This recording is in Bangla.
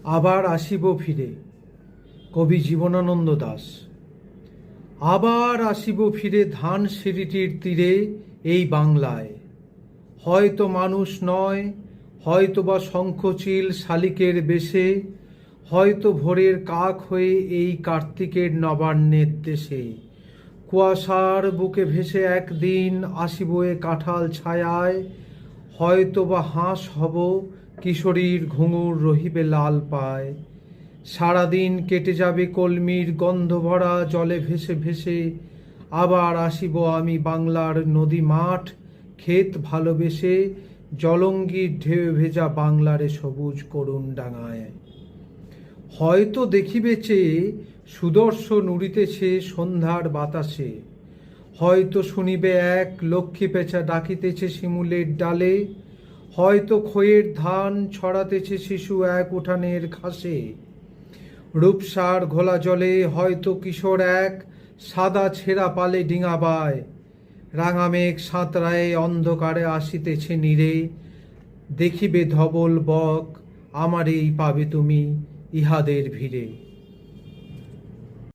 আবার আসিব ফিরে। কবি জীবনানন্দ দাশ। আবার আসিব ফিরে ধানসিঁড়িটির তীরে এই বাংলায়। হয়তো মানুষ নয়, হয়তো বা শঙ্খচিল শালিকের বেশে, হয়তো ভোরের কাক হয়ে এই কার্তিকের নবান্নের দেশে। কুয়াশার বুকে ভেসে একদিন আসিব এ কাঁঠাল ছায়ায়, হয়তো বা হাঁস হব, কিশোরীর ঘুঙুর রহিবে লাল পায়। সারাদিন কেটে যাবে কলমির গন্ধ ভরা জলে ভেসে ভেসে। আবার আসিব আমি বাংলার নদী মাঠ ক্ষেত ভালোবেসে, জলঙ্গির ঢেউ ভেজা বাংলারে সবুজ করুণ ডাঙায়। হয়তো দেখিবে চেয়ে সুদর্শন উড়িতেছে সন্ধ্যার বাতাসে, হয়তো শুনিবে এক লক্ষ্মী পেঁচা ডাকিতেছে শিমুলের ডালে, হয়তো খইয়ের ধান ছড়াতেছে শিশু এক উঠানের ঘাসে। রূপসার ঘোলা জলে হয়তো কিশোর এক সাদা ছেঁড়া পালে ডিঙাবায়। রাঙা মেঘ সাঁতরায়ে অন্ধকারে আসিতেছে নীরে, দেখিবে ধবল বক আমারেই পাবে তুমি ইহাদের ভিড়ে।